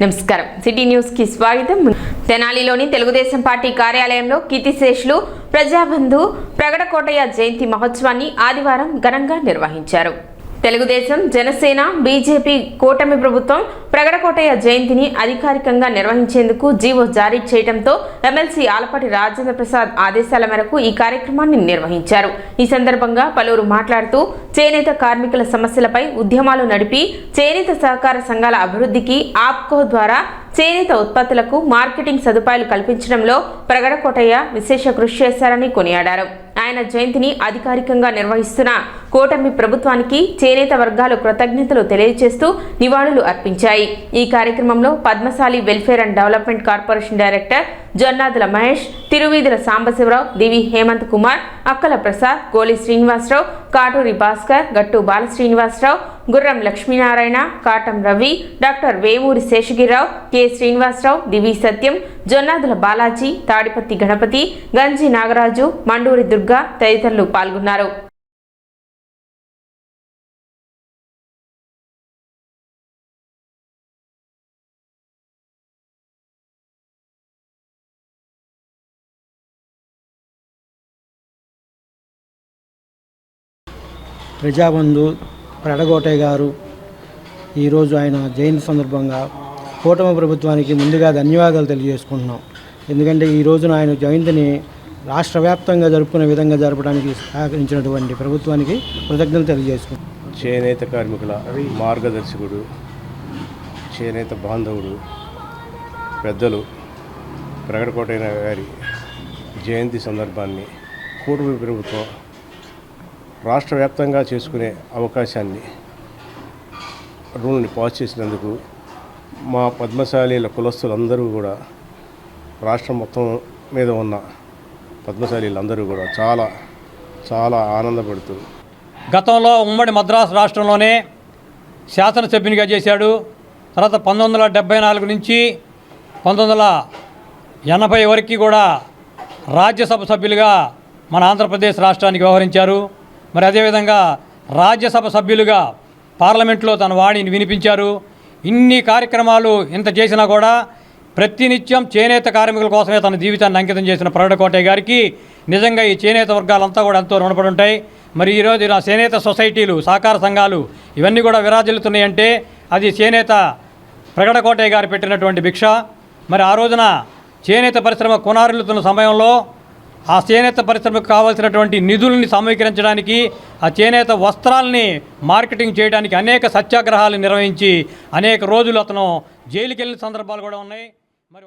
నమస్కారం city news కి స్వాగతం. తెనాలిలోని తెలుగుదేశం పార్టీ కార్యాలయంలో కీర్తిశేషులు ప్రజాబంధు ప్రగడకోటయ్య జయంతి మహోత్సవాన్ని ఆదివారం ఘనంగా నిర్వహించారు. తెలుగుదేశం, జనసేన, బీజేపీ కూటమి ప్రభుత్వం ప్రగడకోటయ్య జయంతిని అధికారికంగా నిర్వహించేందుకు జీవో జారీ చేయడంతో ఎమ్మెల్సీ ఆలపాటి రాజేంద్ర ప్రసాద్ ఆదేశాల మేరకు ఈ కార్యక్రమాన్ని నిర్వహించారు. ఈ సందర్భంగా పలువురు మాట్లాడుతూ చేనేత కార్మికుల సమస్యలపై ఉద్యమాలు నడిపి చేనేత సహకార సంఘాల అభివృద్ధికి ఆప్కో ద్వారా చేనేత ఉత్పత్తులకు మార్కెటింగ్ సదుపాయాలు కల్పించడంలో ప్రగడకోటయ్య విశేష కృషి చేశారని కొనియాడారు. ఆయన జయంతిని అధికారికంగా నిర్వహిస్తున్న కూటమి ప్రభుత్వానికి చేనేత వర్గాలు కృతజ్ఞతలు తెలియజేస్తూ నివాళులు అర్పించాయి. ఈ కార్యక్రమంలో Padmashali welfare and development corporation director Jonnadula Mahesh, Tiruveedhula Sambasivarao, Divi Hemanth Kumar, Akkala Prasad, గోలి శ్రీనివాసరావు, కాటూరి భాస్కర్, గట్టు బాల శ్రీనివాసరావు, గుర్రం లక్ష్మీనారాయణ, కాటం రవి, డాక్టర్ వేమూరి శేషగిరిరావు, కె శ్రీనివాసరావు, దివి సత్యం, జొన్నాదుల బాలాజీ, తాడిపత్తి గణపతి, గంజి నాగరాజు, మండూరి దుర్గా తదితరులు పాల్గొన్నారు. ప్రజాబంధు ప్రగడకోటయ్య గారు ఈరోజు ఆయన జయంతి సందర్భంగా కూటమి ప్రభుత్వానికి ముందుగా ధన్యవాదాలు తెలియజేసుకుంటున్నాం. ఎందుకంటే ఈ రోజున ఆయన జయంతిని రాష్ట్ర వ్యాప్తంగా జరుపుకునే విధంగా జరపడానికి సహకరించినటువంటి ప్రభుత్వానికి కృతజ్ఞతలు తెలియజేసుకుంటున్నాం. చేనేత కార్మికుల మార్గదర్శకుడు, చేనేత బాంధవుడు, పెద్దలు ప్రగడకోటయ్య గారి జయంతి సందర్భాన్ని కూటమి ప్రభుత్వం రాష్ట్ర వ్యాప్తంగా చేసుకునే అవకాశాన్ని రూల్ని పాస్ చేసినందుకు మా పద్మశాలీల కులస్తులందరూ కూడా, రాష్ట్రం మొత్తం మీద ఉన్న పద్మశాలీలందరూ కూడా చాలా చాలా ఆనందపడుతూ, గతంలో ఉమ్మడి మద్రాసు రాష్ట్రంలోనే శాసనసభ్యునిగా చేశాడు. తర్వాత 1974 నుంచి 1980 వరకు కూడా రాజ్యసభ సభ్యులుగా మన ఆంధ్రప్రదేశ్ రాష్ట్రానికి వ్యవహరించారు. మరి అదేవిధంగా రాజ్యసభ సభ్యులుగా పార్లమెంట్లో తన వాణిని వినిపించారు. ఇన్ని కార్యక్రమాలు ఇంత చేసినా కూడా ప్రతినిత్యం చేనేత కార్మికుల కోసమే తన జీవితాన్ని అంకితం చేసిన ప్రగడకోటయ్య గారికి నిజంగా ఈ చేనేత వర్గాలంతా కూడా ఎంతో రుణపడి ఉంటాయి. మరి ఈరోజు నా చేనేత సొసైటీలు, సహకార సంఘాలు ఇవన్నీ కూడా విరాజిల్లుతున్నాయంటే అది చేనేత ప్రగడకోటయ్య గారు పెట్టినటువంటి భిక్ష. మరి ఆ రోజున చేనేత పరిశ్రమ కొనారిల్లుతున్న సమయంలో ఆ చేనేత పరిశ్రమకు కావాల్సినటువంటి నిధుల్ని సమీకరించడానికి, ఆ చేనేత వస్త్రాలని మార్కెటింగ్ చేయడానికి అనేక సత్యాగ్రహాలు నిర్వహించి అనేక రోజులు అతను జైలుకి వెళ్ళిన సందర్భాలు కూడా ఉన్నాయి. మరి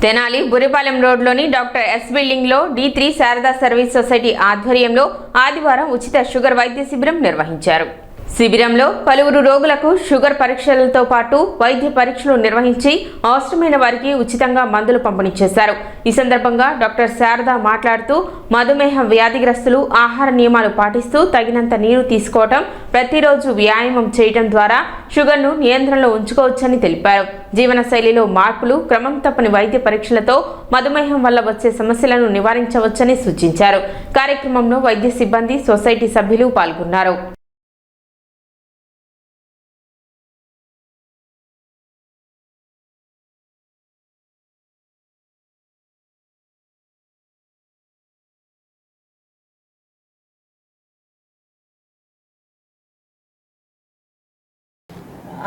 తెనాలి బురిపాలెం రోడ్లోని డాక్టర్ ఎస్ బిల్డింగ్లో D3 శారదా సర్వీస్ సొసైటీ ఆధ్వర్యంలో ఆదివారం ఉచిత షుగర్ వైద్య శిబిరం నిర్వహించారు. శిబిరంలో పలువురు రోగులకు షుగర్ పరీక్షలతో పాటు వైద్య పరీక్షలు నిర్వహించి అవసరమైన వారికి ఉచితంగా మందులు పంపిణీ చేశారు. ఈ సందర్భంగా డాక్టర్ శారద మాట్లాడుతూ మధుమేహ వ్యాధిగ్రస్తులు ఆహార నియమాలు పాటిస్తూ తగినంత నీరు తీసుకోవటం, ప్రతిరోజు వ్యాయామం చేయడం ద్వారా షుగర్ను నియంత్రణలో ఉంచుకోవచ్చని తెలిపారు. జీవనశైలిలో మార్పులు, క్రమం తప్పని వైద్య పరీక్షలతో మధుమేహం వల్ల వచ్చే సమస్యలను నివారించవచ్చని సూచించారు. కార్యక్రమంలో వైద్య సిబ్బంది, సొసైటీ సభ్యులు పాల్గొన్నారు.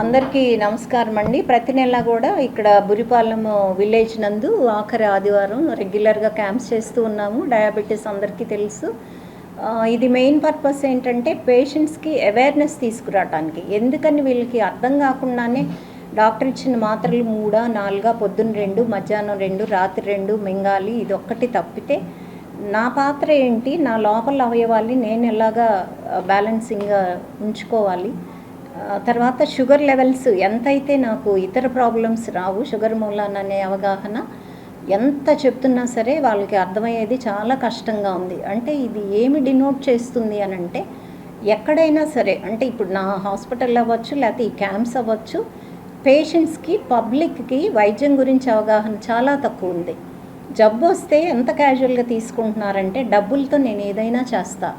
అందరికీ నమస్కారం అండి. ప్రతి నెల కూడా ఇక్కడ బురిపాలెం విలేజ్ నందు ఆఖరి ఆదివారం రెగ్యులర్గా క్యాంప్స్ చేస్తూ ఉన్నాము. డయాబెటీస్ అందరికీ తెలుసు. ఇది మెయిన్ పర్పస్ ఏంటంటే పేషెంట్స్కి అవేర్నెస్ తీసుకురావడానికి. ఎందుకని వీళ్ళకి అర్థం కాకుండానే డాక్టర్ ఇచ్చిన మాత్రలు 3, 4, పొద్దున్న 2, మధ్యాహ్నం 2, రాత్రి 2 మింగాలి, ఇది ఒక్కటి తప్పితే నా పాత్ర ఏంటి, నా లోపల అవయవాల్ని నేను ఎలాగా బ్యాలెన్సింగ్గా ఉంచుకోవాలి, తర్వాత షుగర్ లెవెల్స్ ఎంతైతే నాకు ఇతర ప్రాబ్లమ్స్ రావు షుగర్ మూలాననే అవగాహన ఎంత చెప్తున్నా సరే వాళ్ళకి అర్థమయ్యేది చాలా కష్టంగా ఉంది. అంటే ఇది ఏమి డినోట్ చేస్తుంది అని అంటే, ఎక్కడైనా సరే, అంటే ఇప్పుడు నా హాస్పిటల్ అవ్వచ్చు, లేకపోతే ఈ క్యాంప్స్ అవ్వచ్చు, పేషెంట్స్కి, పబ్లిక్కి వైద్యం గురించి అవగాహన చాలా తక్కువ ఉంది. జబ్బు వస్తే ఎంత క్యాజువల్గా తీసుకుంటున్నారంటే, డబ్బులతో నేను ఏదైనా చేస్తా,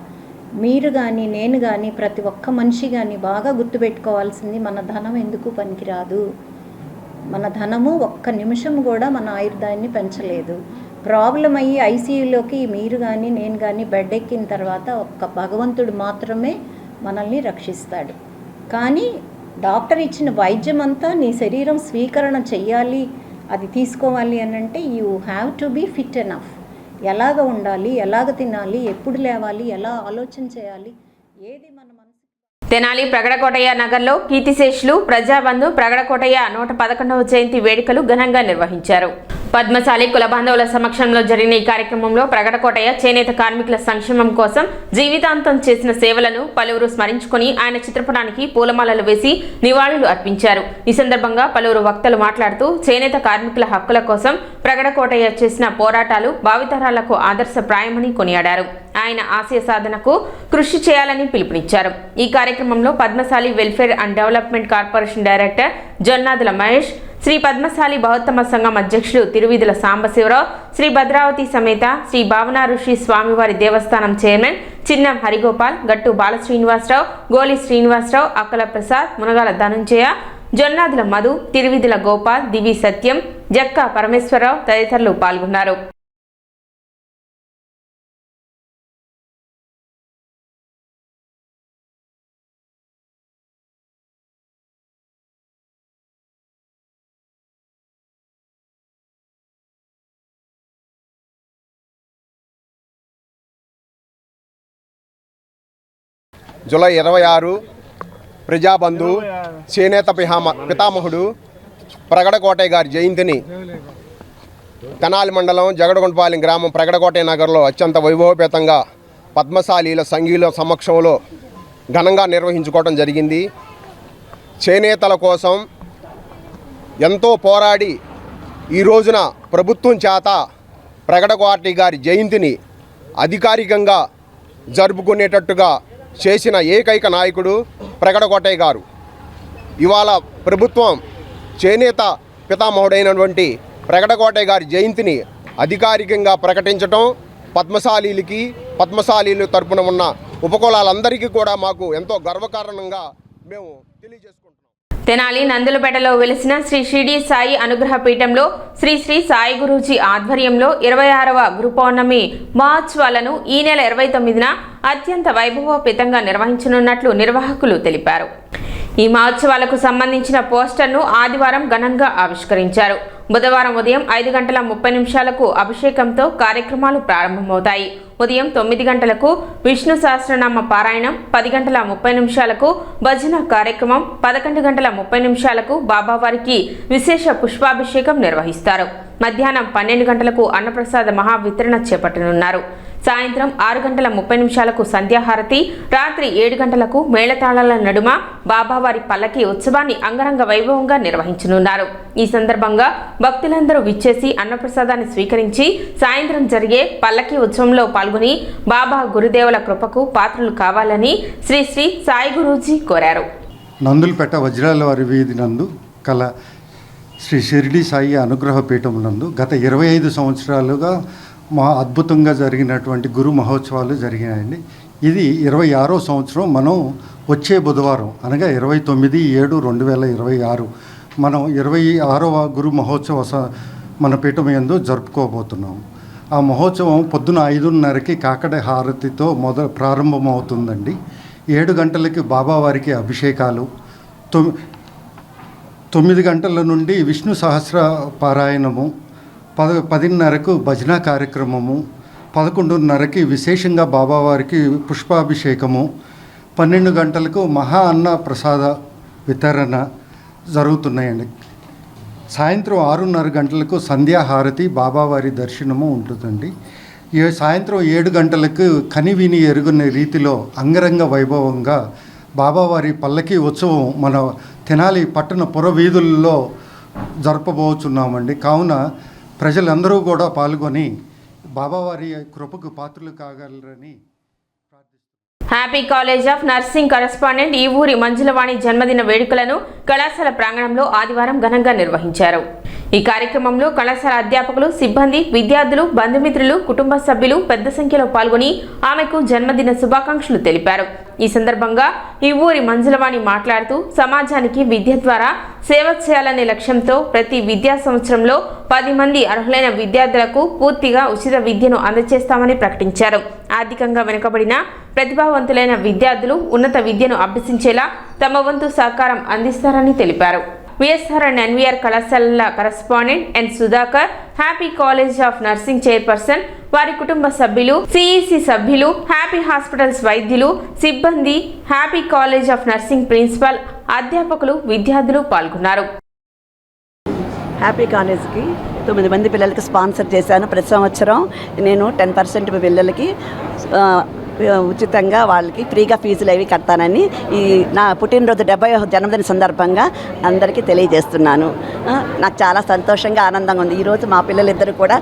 మీరు కానీ నేను కానీ ప్రతి ఒక్క మనిషి కానీ బాగా గుర్తుపెట్టుకోవాల్సింది, మన ధనం ఎందుకు పనికిరాదు, మన ధనము ఒక్క నిమిషం కూడా మన ఆయుర్దాయాన్ని పెంచలేదు. ప్రాబ్లం అయ్యి ఐసీయూలోకి మీరు కానీ నేను కానీ బెడ్ ఎక్కిన తర్వాత ఒక్క భగవంతుడు మాత్రమే మనల్ని రక్షిస్తాడు. కానీ డాక్టర్ ఇచ్చిన వైద్యం అంతా నీ శరీరం స్వీకరణ చెయ్యాలి, అది తీసుకోవాలి అని అంటే you have to be fit enough. ఎలాగ ఉండాలి, ఎలాగ తినాలి, ఎప్పుడు లేవాలి, ఎలా ఆలోచన చేయాలి, ఏది మన మనసు. తెనాలి ప్రగడకోటయ్య నగర్లో కీర్తిశేషులు ప్రజాబంధు ప్రగడకోటయ్య 111వ జయంతి వేడుకలు ఘనంగా నిర్వహించారు. పద్మశాలి కుల బాంధవుల సమక్షంలో జరిగిన ఈ కార్యక్రమంలో ప్రగడకోటయ్య చేనేత కార్మికుల సంక్షేమం కోసం జీవితాంతం చేసిన సేవలను పలువురు స్మరించుకుని ఆయన చిత్రపటానికి పూలమాలలు వేసి నివాళులు అర్పించారు. ఈ సందర్భంగా పలువురు వక్తలు మాట్లాడుతూ చేనేత కార్మికుల హక్కుల కోసం ప్రగడకోటయ్య చేసిన పోరాటాలు భావితరాలకు ఆదర్శప్రాయమని కొనియాడారు. ఆయన ఆశయ సాధనకు కృషి చేయాలని పిలుపునిచ్చారు. ఈ కార్యక్రమంలో Padmashali welfare and development corporation director Jonnadula Mahesh, Sri Padmashali బహుత్తమ సంఘం అధ్యక్షులు తిరువిధుల సాంబశివరావు, శ్రీ భద్రావతి సమేత శ్రీ భావనా ఋషి స్వామివారి దేవస్థానం చైర్మన్ చిన్నం హరిగోపాల్, గట్టు బాలశ్రీనివాసరావు, గోలి శ్రీనివాసరావు, అక్కల ప్రసాద్, మునగాల ధనుంజయ, జొన్నాదుల మధు, తిరువిధుల గోపాల్, దివి సత్యం, జక్క పరమేశ్వరరావు తదితరులు పాల్గొన్నారు. జూలై 26 ప్రజాబంధు చేనేత పితామహుడు ప్రగడకోటయ్య గారి జయంతిని తెనాలి మండలం జగడగుంటపాలెం గ్రామం ప్రగడకోటయ్య నగర్లో అత్యంత వైభవపేతంగా పద్మశాలీల సంఘీల సమక్షంలో ఘనంగా నిర్వహించుకోవడం జరిగింది. చేనేతల కోసం ఎంతో పోరాడి ఈ రోజున ప్రభుత్వం చేత ప్రగడకోటయ్య గారి జయంతిని అధికారికంగా జరుపుకునేటట్టుగా చేసిన ఏకైక నాయకుడు ప్రగడకోటయ్య గారు. ఇవాళ ప్రభుత్వం చేనేత పితామహుడైనటువంటి ప్రగడకోటయ్య గారి జయంతిని అధికారికంగా ప్రకటించడం పద్మశాలీలు తరపున ఉన్న ఉపకులాలందరికీ కూడా మాకు ఎంతో గర్వకారణంగా మేము తెలియజేసుకుంటున్నాం. తెనాలి నందులపేటలో వెలిసిన శ్రీ షిరిడి సాయి అనుగ్రహ పీఠంలో శ్రీ శ్రీ సాయి గురూజీ ఆధ్వర్యంలో 26వ గురు పౌర్ణమి మహోత్సవాలను ఈ నెల 29న అత్యంత వైభవోపేతంగా నిర్వహించనున్నట్లు నిర్వాహకులు తెలిపారు. ఈ మహోత్సవాలకు సంబంధించిన పోస్టర్ను ఆదివారం ఘనంగా ఆవిష్కరించారు. బుధవారం ఉదయం 5:30 అభిషేకంతో కార్యక్రమాలు ప్రారంభమవుతాయి. ఉదయం 9 గంటలకు విష్ణు సహస్రనామ పారాయణం, 10:30 భజన కార్యక్రమం, 11:30 బాబావారికి విశేష పుష్పాభిషేకం నిర్వహిస్తారు. మధ్యాహ్నం 12 గంటలకు అన్నప్రసాద మహావితరణ చేపట్టనున్నారు. సాయంత్రం 6:30 సంధ్యాహారతి, రాత్రి 7 గంటలకు మేళతాళాల నడుమ బాబావారి పల్లకి ఉత్సవాన్ని అంగరంగ వైభవంగా నిర్వహించనున్నారు. ఈ సందర్భంగా భక్తులందరూ విచ్చేసి అన్నప్రసాదాన్ని స్వీకరించి సాయంత్రం జరిగే పల్లకి ఉత్సవంలో పాల్గొని బాబా గురుదేవుల కృపకు పాత్రలు కావాలని శ్రీ శ్రీ సాయి గురూజీ కోరారు. నందులపేట వజ్రాల వారి వీధి నందు కల శ్రీ షిరిడి సాయి అనుగ్రహ పీఠం నందు గత 25 సంవత్సరాలుగా అద్భుతంగా జరిగినటువంటి గురు మహోత్సవాలు జరిగినాయండి. ఇది 26వ సంవత్సరం. మనం వచ్చే బుధవారం అనగా 29/7/2026 మనం 26వ గురు మహోత్సవ మన పీఠం యందు జరుపుకోబోతున్నాం. ఆ మహోత్సవం పొద్దున 5:30కి కాకడ హారతితో ప్రారంభమవుతుందండి. 7 గంటలకి బాబావారికి అభిషేకాలు, 9 గంటల నుండి విష్ణు సహస్ర పారాయణము, 10:30కు భజన కార్యక్రమము, 11:30కి విశేషంగా బాబావారికి పుష్పాభిషేకము, 12 గంటలకు మహా అన్న ప్రసాద వితరణ జరుగుతున్నాయండి. సాయంత్రం 6:30 గంటలకు సంధ్యాహారతి, బాబావారి దర్శనము ఉంటుందండి. సాయంత్రం 7 గంటలకు కనివిని ఎరుగునే రీతిలో అంగరంగ వైభవంగా బాబావారి పల్లకి ఉత్సవం మన తెనాలి పట్టణ పురవీధుల్లో జరపబోతున్నామండి. కావున ప్రజలందరూ కూడా పాల్గొని బాబావారి కృపకు పాత్రలు కాగలరని happy college of nursing correspondent ఈ ఊరి మంజులవాణి జన్మదిన వేడుకలను కళాశాల ప్రాంగణంలో ఆదివారం ఘనంగా నిర్వహించారు. ఈ కార్యక్రమంలో కళాశాల అధ్యాపకులు, సిబ్బంది, విద్యార్థులు, బంధుమిత్రులు, కుటుంబ సభ్యులు పెద్ద సంఖ్యలో పాల్గొని ఆమెకు జన్మదిన శుభాకాంక్షలు తెలిపారు. ఈ సందర్భంగా ఈ ఊరి మంజులవాణి మాట్లాడుతూ సమాజానికి విద్య ద్వారా సేవ చేయాలనే లక్ష్యంతో ప్రతి విద్యా సంవత్సరంలో 10 మంది అర్హులైన విద్యార్థులకు పూర్తిగా ఉచిత విద్యను అందజేస్తామని ప్రకటించారు. ఆర్థికంగా వెనుకబడిన ప్రతిభావంతులైన విద్యార్థులు ఉన్నత విద్యను అభ్యసించేలా తమ వంతు సహకారం అందిస్తారని తెలిపారు. విఎస్ఆర్ అండ్ ఎన్వీఆర్ కళాశాలల correspondent N Sudhakar, happy college of nursing chairperson, వారి కుటుంబ సభ్యులు, సిఈసి సభ్యులు, హ్యాపీ హాస్పిటల్స్ వైద్యులు, సిబ్బంది, happy college of nursing principal, అధ్యాపకులు, విద్యార్థులు పాల్గొన్నారు. హ్యాపీ కాలేజ్కి 9 మంది పిల్లలకి స్పాన్సర్ చేశాను. ప్రతి సంవత్సరం నేను 10% పిల్లలకి ఉచితంగా వాళ్ళకి ఫ్రీగా ఫీజులు అవి కడతానని ఈ నా పుట్టినరోజు 70వ జన్మదిన సందర్భంగా అందరికీ తెలియజేస్తున్నాను. నాకు చాలా సంతోషంగా, ఆనందంగా ఉంది. ఈరోజు మా పిల్లలిద్దరూ కూడా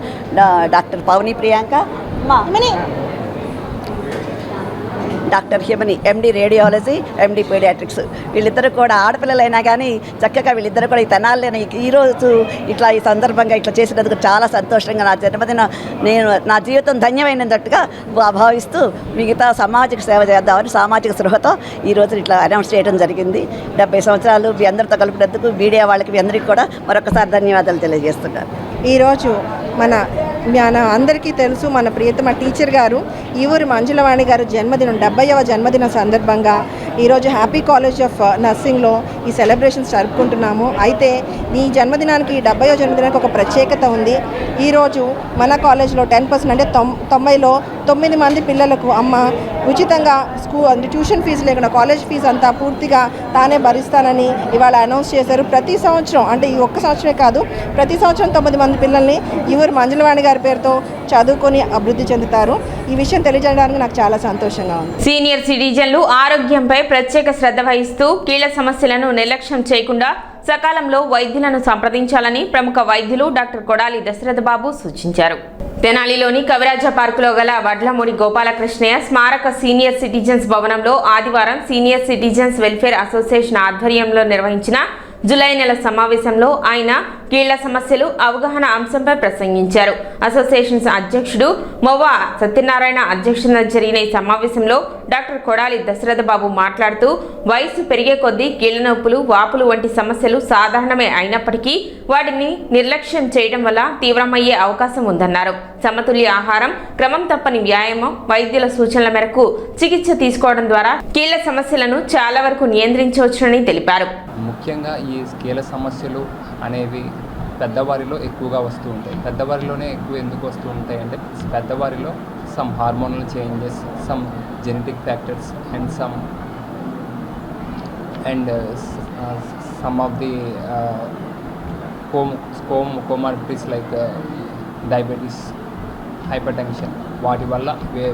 డాక్టర్ పవని ప్రియాంక, డాక్టర్ హిమని ఎండి రేడియాలజీ, ఎండి పీడియాట్రిక్స్, వీళ్ళిద్దరూ కూడా ఆడపిల్లలైనా కానీ చక్కగా వీళ్ళిద్దరూ కూడా ఈ తెనాలని ఈరోజు ఇట్లా ఈ సందర్భంగా ఇట్లా చేసినందుకు చాలా సంతోషంగా, నా జన్మదిన నేను నా జీవితం ధన్యమైనట్టుగా భావిస్తూ మిగతా సామాజిక సేవ చేద్దామని సామాజిక స్పృహతో ఈరోజు ఇట్లా అనౌన్స్ చేయడం జరిగింది. 70 సంవత్సరాలు మీ అందరితో కలిపినందుకు మీడియా వాళ్ళకి మీ అందరికీ కూడా మరొకసారి ధన్యవాదాలు తెలియజేస్తున్నాను. ఈరోజు మన అందరికీ తెలుసు, మన ప్రియతమ టీచర్ గారు ఈ ఊరి మంజులవాణి గారు జన్మదినం 70వ జన్మదిన సందర్భంగా ఈరోజు హ్యాపీ కాలేజ్ ఆఫ్ నర్సింగ్లో ఈ సెలబ్రేషన్స్ జరుపుకుంటున్నాము. అయితే ఈ జన్మదినానికి 70వ జన్మదినానికి ఒక ప్రత్యేకత ఉంది. ఈరోజు మన కాలేజ్లో 10% అంటే 90లో 9 మంది పిల్లలకు అమ్మ ఉచితంగా ట్యూషన్ ఫీజు లేకుండా కాలేజ్ ఫీజు అంతా పూర్తిగా తానే భరిస్తానని ఇవాళ అనౌన్స్ చేశారు. ప్రతి సంవత్సరం, అంటే ఈ ఒక్క సంవత్సరమే కాదు, ప్రతి సంవత్సరం 9 మంది పిల్లల్ని ఈ ఊరు మంజులవాణి గారి పేరుతో చదువుకొని అభివృద్ధి చెందుతారు. ఈ విషయం తెలియజేయడానికి నాకు చాలా సంతోషంగా ఉంది. సీనియర్ సిటిజన్లు ఆరోగ్యంపై ప్రత్యేక శ్రద్ధ వహిస్తూ కీళ్ల సమస్యలను నిర్లక్ష్యం చేయకుండా సకాలంలో వైద్యులను సంప్రదించాలని ప్రముఖ వైద్యులు డాక్టర్ కొడాలి దశరథ బాబు సూచించారు. తెనాలిలోని కవిరాజ పార్కులో గల వడ్లమూడి గోపాలకృష్ణయ్య స్మారక సీనియర్ సిటిజన్స్ భవనంలో ఆదివారం సీనియర్ సిటిజన్స్ వెల్ఫేర్ అసోసియేషన్ ఆధ్వర్యంలో నిర్వహించిన జూలై నెల సమావేశంలో ఆయన కీళ్ల సమస్యలు అవగాహన అంశంపై ప్రసంగించారు. అసోసియేషన్ అధ్యక్షుడు మొవ్వ సత్యనారాయణ అధ్యక్షతన జరిగిన ఈ సమావేశంలో డాక్టర్ కొడాలి దశరథ బాబు మాట్లాడుతూ వయసు పెరిగే కొద్దీ కీళ్ల నొప్పులు, వాపులు వంటి సమస్యలు సాధారణమే అయినప్పటికీ వాటిని నిర్లక్ష్యం చేయడం వల్ల తీవ్రమయ్యే అవకాశం ఉందన్నారు. సమతుల్య ఆహారం, క్రమం తప్పని వ్యాయామం, వైద్యుల సూచనల మేరకు చికిత్స తీసుకోవడం ద్వారా కీళ్ల సమస్యలను చాలా వరకు నియంత్రించవచ్చునని తెలిపారు. ముఖ్యంగా ఈ కీళ్ల సమస్యలు అనేవి పెద్దవారిలో ఎక్కువగా వస్తూ ఉంటాయి. పెద్దవారిలోనే ఎక్కువ ఎందుకు వస్తూ ఉంటాయి అంటే పెద్దవారిలో some hormonal changes, some genetic factors and some of the comorbidities like diabetes, hypertension, వాటి వల్ల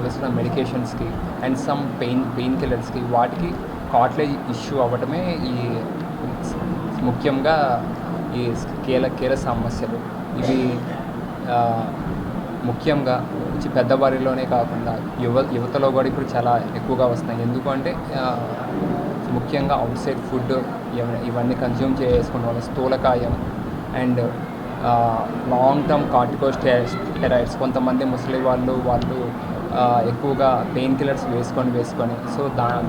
వేసిన మెడికేషన్స్కి అండ్ సమ్ పెయిన్ కిల్లర్స్కి వాటికి కార్టిలేజ్ ఇష్యూ అవ్వటమే ఈ ముఖ్యంగా ఈ కీల సమస్యలు. ఇవి ముఖ్యంగా పెద్దవారిలోనే కాకుండా యువతలో కూడా ఇప్పుడు చాలా ఎక్కువగా వస్తున్నాయి. ఎందుకంటే ముఖ్యంగా అవుట్ సైడ్ ఫుడ్ ఇవన్నీ కన్జ్యూమ్ చేసుకున్న వాళ్ళ స్థూలకాయం అండ్ లాంగ్ టర్మ్ కార్టికోస్టెరాయిడ్స్, కొంతమంది ముసలి వాళ్ళు ఎక్కువగా పెయిన్ కిల్లర్స్ వేసుకొని సో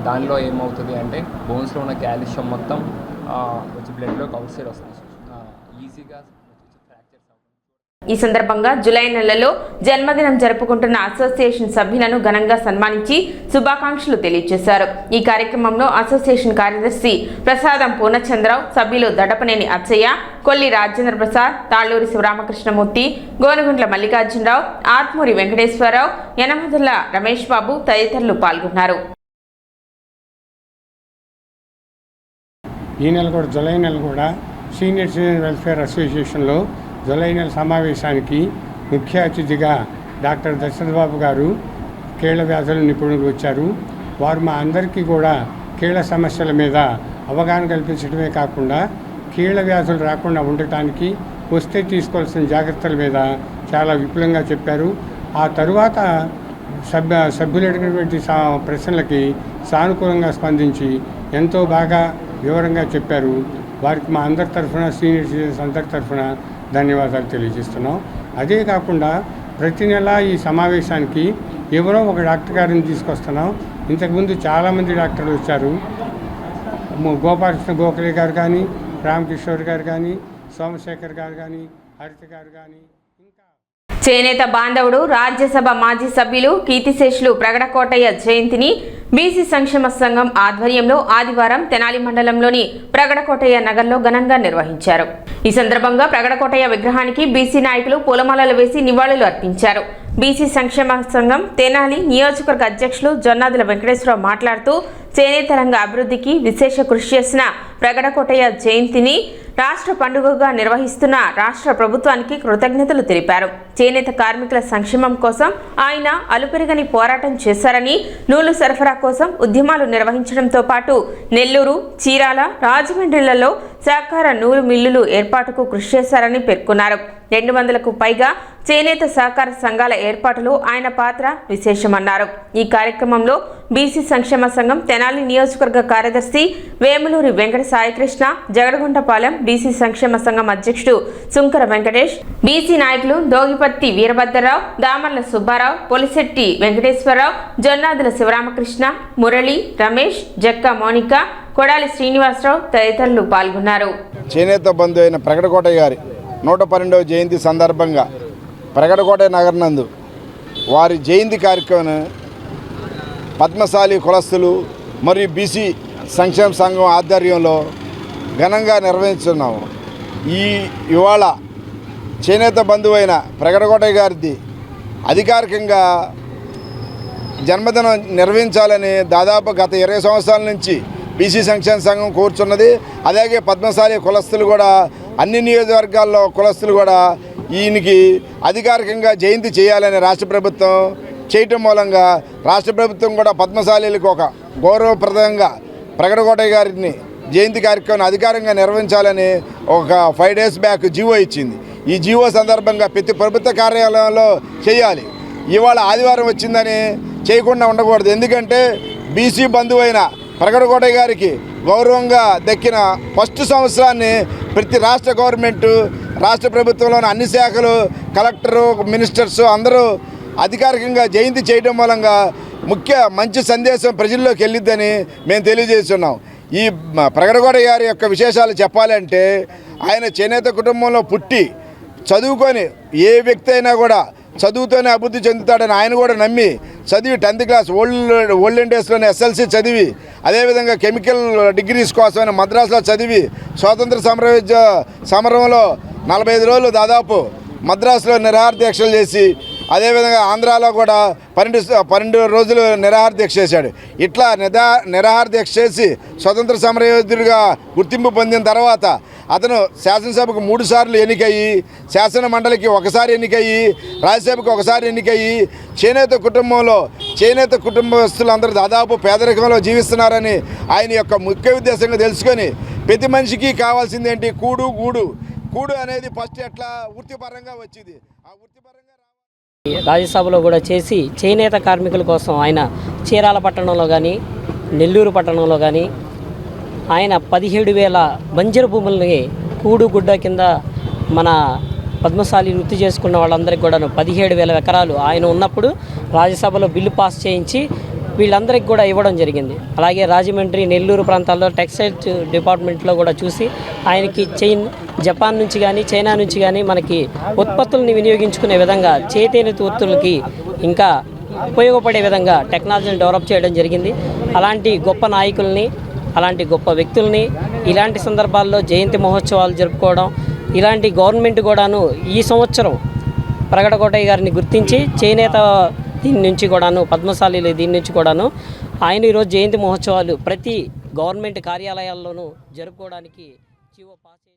దానిలో ఏమవుతుంది అంటే బోన్స్లో ఉన్న కాల్షియం మొత్తం వచ్చి బ్లడ్లోకి అవుట్ సైడ్ వస్తుంది, ఈజీగా ఫ్రాక్చర్స్ అవుతుంది. ఈ సందర్భంగా జూలై నెలలో జన్మదినం జరుపుకుంటున్న అసోసియేషన్ సభ్యులను ఘనంగా సన్మానించి శుభాకాంక్షలు తెలియజేశారు. ఈ కార్యక్రమంలో అసోసియేషన్ కార్యదర్శి ప్రసాదం పూర్ణచంద్రరావు, సభ్యులు దడపనేని అచ్చయ్య, కొల్లి రాజేంద్ర ప్రసాద్, తాళ్లూరి శివరామకృష్ణమూర్తి, గోనుగుంట్ల మల్లికార్జునరావు, ఆత్మూరి వెంకటేశ్వరరావు, యనమదుల రమేష్ బాబు తదితరులు పాల్గొన్నారు. ఈ నెల కూడా జూలై నెల కూడా సీనియర్ సిటిజన్ వెల్ఫేర్ అసోసియేషన్లో జూలై నెల సమావేశానికి ముఖ్య అతిథిగా డాక్టర్ దశరథ బాబు గారు కీళ్ల వ్యాధుల నిపుణులు వచ్చారు. వారు మా అందరికీ కూడా కీళ్ల సమస్యల మీద అవగాహన కల్పించడమే కాకుండా కీళ్ల వ్యాధులు రాకుండా ఉండటానికి వస్తే తీసుకోవాల్సిన జాగ్రత్తల మీద చాలా విపులంగా చెప్పారు. ఆ తరువాత సభ్యులు అడిగినటువంటి ప్రశ్నలకి సానుకూలంగా స్పందించి ఎంతో బాగా వివరంగా చెప్పారు. వారికి మా అందరి తరఫున సీనియర్ సిటిజన్స్ అందరి తరఫున ధన్యవాదాలు తెలియజేస్తున్నాం. అదే కాకుండా ప్రతి నెల ఈ సమావేశానికి ఎవరో ఒక డాక్టర్ గారిని తీసుకొస్తున్నాం. ఇంతకుముందు చాలామంది డాక్టర్లు వచ్చారు. గోపాలకృష్ణ గోఖలే గారు కానీ, రామకిషోర్ గారు కానీ, సోమశేఖర్ గారు కానీ, హరిత గారు కానీ, చేనేత బాంధవుడు రాజ్యసభ మాజీ సభ్యులు కీర్తిశేషులు ప్రగడకోటయ్య జయంతిని బీసీ సంక్షేమ సంఘం ఆధ్వర్యంలో ఆదివారం తెనాలి మండలంలోని ప్రగడకోటయ్య నగర్లో ఘనంగా నిర్వహించారు. ఈ సందర్భంగా ప్రగడకోటయ్య విగ్రహానికి బీసీ నాయకులు పూలమాలలు వేసి నివాళులు అర్పించారు. బీసీ సంక్షేమ సంఘం తెనాలి నియోజకవర్గ అధ్యక్షులు జొన్నాదుల వెంకటేశ్వరరావు మాట్లాడుతూ చేనేత రంగ అభివృద్ధికి విశేష కృషి చేసిన ప్రగడకోటయ్య జయంతిని రాష్ట్ర పండుగగా నిర్వహిస్తున్న రాష్ట్ర ప్రభుత్వానికి కృతజ్ఞతలు తెలిపారు. చేనేత కార్మికుల సంక్షేమం కోసం ఆయన అలుపెరగని పోరాటం చేశారని, నూలు సరఫరా కోసం ఉద్యమాలు నిర్వహించడంతో పాటు నెల్లూరు, చీరాల, రాజమండ్రిలలో సహకార నూలు మిల్లులు ఏర్పాటుకు కృషి చేశారని పేర్కొన్నారు. 200కు పైగా చేనేత సహకార సంఘాల ఏర్పాటులో ఆయన పాత్ర విశేషమన్నారు. ఈ కార్యక్రమంలో బీసీ సంక్షేమ సంఘం తెనాలి నియోజకవర్గ కార్యదర్శి వేములూరి వెంకట సాయికృష్ణ, జగడగుంటపాలెం బీసీ సంక్షేమ సంఘం అధ్యక్షుడు సుంకర వెంకటేష్, బీసీ నాయకులు దోగిపత్తి వీరభద్రరావు, దామర్ల సుబ్బారావు, పొలిశెట్టి వెంకటేశ్వరరావు, జొన్నాదుల శివరామకృష్ణ, మురళి, రమేష్, జక్క మౌనిక, కొడాలి శ్రీనివాసరావు తదితరులు పాల్గొన్నారు. చేనేత బంధు అయిన ప్రగడకోటయ్య గారి 112వ జయంతి సందర్భంగా ప్రగడకోటయ్య నగర్ నందు వారి జయంతి కార్యక్రమం పద్మశాలి కులస్తులు మరియు బీసీ సంక్షేమ సంఘం ఆధ్వర్యంలో ఘనంగా నిర్వహిస్తున్నాము. ఇవాళ చేనేత బంధువు అయిన ప్రగడకోటయ్య గారిది అధికారికంగా జన్మదినం నిర్వహించాలని దాదాపు గత 20 సంవత్సరాల నుంచి బీసీ సంక్షేమ సంఘం కోరుచున్నది. అలాగే పద్మశాలి కులస్తులు కూడా అన్ని నియోజకవర్గాల్లో కులస్తులు కూడా ఈయనకి అధికారికంగా జయంతి చేయాలని రాష్ట్ర ప్రభుత్వం చేయటం మూలంగా రాష్ట్ర ప్రభుత్వం కూడా పద్మశాలీలకు ఒక గౌరవప్రదంగా ప్రగడకోటయ్య గారిని జయంతి కార్యక్రమం అధికారంగా నిర్వహించాలని ఒక 5 days బ్యాక్ జీవో ఇచ్చింది. ఈ జీవో సందర్భంగా ప్రతి ప్రభుత్వ కార్యాలయంలో చేయాలి. ఇవాళ ఆదివారం వచ్చిందని చేయకుండా ఉండకూడదు. ఎందుకంటే బీసీ బంధువు అయిన ప్రగడకోటయ్య గారికి గౌరవంగా దక్కిన ఫస్ట్ సంవత్సరాన్ని ప్రతి రాష్ట్ర గవర్నమెంటు, రాష్ట్ర ప్రభుత్వంలోని అన్ని శాఖలు, కలెక్టరు, మినిస్టర్స్ అందరూ అధికారికంగా జయంతి చేయడం మూలంగా మంచి సందేశం ప్రజల్లోకి వెళ్ళిద్దని మేము తెలియజేస్తున్నాం. ఈ ప్రగడకోటయ్య గారి యొక్క విశేషాలు చెప్పాలంటే ఆయన చేనేత కుటుంబంలో పుట్టి చదువుకొని ఏ వ్యక్తి అయినా కూడా చదువుతోనే అభివృద్ధి చెందుతాడని ఆయన కూడా నమ్మి చదివి 10th క్లాస్ ఓల్డెన్ డేస్లోనే SLC చదివి అదేవిధంగా కెమికల్ డిగ్రీస్ కోసమని మద్రాసులో చదివి స్వాతంత్ర సమరంలో 45 రోజులు దాదాపు మద్రాసులో నిరాహార దీక్షలు చేసి అదేవిధంగా ఆంధ్రాలో కూడా 12 రోజులు నిరాహార దీక్ష చేశాడు. ఇట్లా నిరాహార దీక్ష చేసి స్వతంత్ర సమరయోధుడిగా గుర్తింపు పొందిన తర్వాత అతను శాసనసభకు 3 సార్లు ఎన్నికయ్యి, శాసన మండలికి 1 సారి ఎన్నికయ్యి, రాజ్యసభకు 1 సారి ఎన్నికయ్యి చేనేత కుటుంబస్తులందరూ దాదాపు పేదరికంలో జీవిస్తున్నారని ఆయన యొక్క ముఖ్య ఉద్దేశంగా తెలుసుకొని ప్రతి మనిషికి కావాల్సింది ఏంటి, కూడు అనేది ఫస్ట్ ఎట్లా వృత్తిపరంగా వచ్చింది. ఆ వృత్తిపరంగా రాజ్యసభలో కూడా చేసి చేనేత కార్మికుల కోసం ఆయన చీరాల పట్టణంలో కానీ నెల్లూరు పట్టణంలో కానీ ఆయన 17,000 బంజరు భూములని కూడుగుడ్డ కింద మన పద్మశాలి వృత్తి చేసుకున్న వాళ్ళందరికీ కూడా 17,000 ఎకరాలు ఆయన ఉన్నప్పుడు రాజ్యసభలో బిల్లు పాస్ చేయించి వీళ్ళందరికీ కూడా ఇవ్వడం జరిగింది. అలాగే రాజమండ్రి, నెల్లూరు ప్రాంతాల్లో టెక్స్టైల్స్ డిపార్ట్మెంట్లో కూడా చూసి ఆయనకి జపాన్ నుంచి కానీ చైనా నుంచి కానీ మనకి ఉత్పత్తుల్ని వినియోగించుకునే విధంగా చేనేత వృత్తులకి ఇంకా ఉపయోగపడే విధంగా టెక్నాలజీని డెవలప్ చేయడం జరిగింది. అలాంటి గొప్ప నాయకుల్ని, అలాంటి గొప్ప వ్యక్తుల్ని ఇలాంటి సందర్భాల్లో జయంతి మహోత్సవాలు జరుపుకోవడం, ఇలాంటి గవర్నమెంట్ కూడాను ఈ సంవత్సరం ప్రగడకోటయ్య గారిని గుర్తించి చేనేత దీని నుంచి కూడాను పద్మశాలి దీని నుంచి కూడాను ఆయన ఈరోజు జయంతి మహోత్సవాలు ప్రతి గవర్నమెంట్ కార్యాలయాల్లోనూ జరుపుకోవడానికి జీవో పాస్ చేసి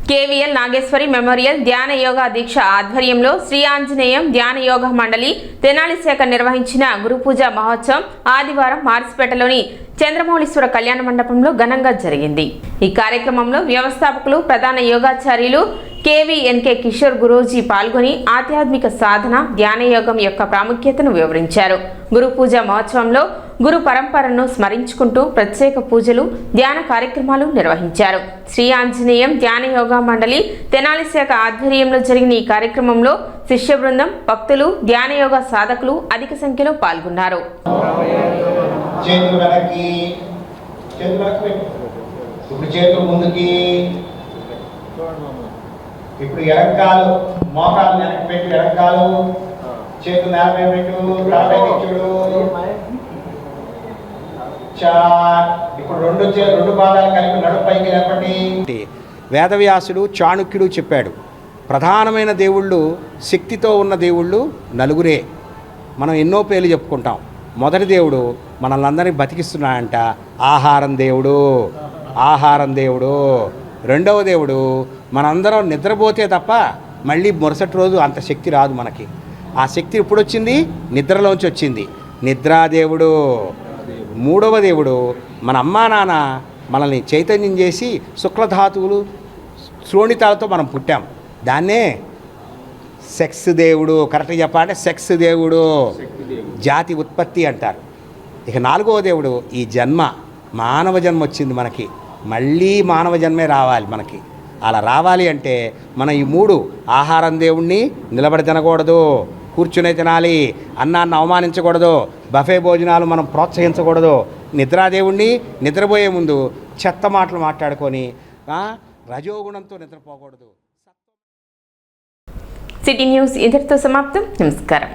కేవీఎల్ నాగేశ్వరి మెమోరియల్ ధ్యాన యోగా దీక్ష ఆధ్వర్యంలో శ్రీ ఆంజనేయం ధ్యాన యోగ మండలి తెనాలి శాఖ నిర్వహించిన గురుపూజ మహోత్సవం ఆదివారం మార్చిపేటలోని చంద్రమౌళీశ్వర కళ్యాణ మండపంలో ఘనంగా జరిగింది. ఈ కార్యక్రమంలో వ్యవస్థాపకులు, ప్రధాన యోగాచార్యులు కేవీఎన్కే కిషోర్ గురూజీ పాల్గొని ఆధ్యాత్మిక సాధన, ధ్యాన యోగం యొక్క ప్రాముఖ్యతను వివరించారు. గురుపూజ మహోత్సవంలో గురు పరంపరను స్మరించుకుంటూ ప్రత్యేక పూజలు ధ్యాన కార్యక్రమాలు నిర్వహించారు. శ్రీ ఆంజనేయం ధ్యాన యోగా మండలి తెనాలి శాఖ ఆధ్వర్యంలో జరిగిన ఈ కార్యక్రమంలో శిష్య బృందం, భక్తులు, ధ్యాన యోగా సాధకులు అధిక సంఖ్యలో పాల్గొన్నారు. ఇప్పుడు ఎడంకాలు మోకాలు వెనక్కి పెట్టు, ఎడంకాలు చేతులు నేలపై పెట్టు, తలపై చూడు. ఇప్పుడు రెండు పాదాలు కలిపి నడుము పైకి లేపండి. వేదవ్యాసుడు, చాణుక్యుడు చెప్పాడు, ప్రధానమైన దేవుళ్ళు, శక్తితో ఉన్న దేవుళ్ళు నలుగురే. మనం ఎన్నో పేర్లు చెప్పుకుంటాం. మొదటి దేవుడు మనల్ని అందరినీ బతికిస్తున్నాడంట, ఆహారం దేవుడు. ఆహారం దేవుడు. రెండవ దేవుడు మనందరం నిద్రపోతే తప్ప మళ్ళీ మరుసటి రోజు అంత శక్తి రాదు మనకి. ఆ శక్తి ఎప్పుడు వచ్చింది? నిద్రలోంచి వచ్చింది. నిద్రాదేవుడు. మూడవ దేవుడు మన అమ్మా నాన్న మనల్ని చైతన్యం చేసి శుక్లధాతువులు, శ్రోణితాలతో మనం పుట్టాం. దాన్నే సెక్స్ దేవుడు. కరెక్ట్గా చెప్పాలంటే సెక్స్ దేవుడు, జాతి ఉత్పత్తి అంటారు. ఇక నాలుగవ దేవుడు ఈ జన్మ, మానవ జన్మ వచ్చింది మనకి, మళ్ళీ మానవ జన్మే రావాలి మనకి. అలా రావాలి అంటే మనం ఈ మూడు, ఆహారం దేవుణ్ణి నిలబడి తినకూడదు, కూర్చునే తినాలి, అన్నాన్ని అవమానించకూడదు, బఫే భోజనాలు మనం ప్రోత్సహించకూడదు, నిద్రాదేవుణ్ణి నిద్రపోయే ముందు చెత్త మాటలు మాట్లాడుకొని రజోగుణంతో నిద్రపోకూడదు. సిటీ న్యూస్ ఇంతటితో సమాప్తం. నమస్కారం.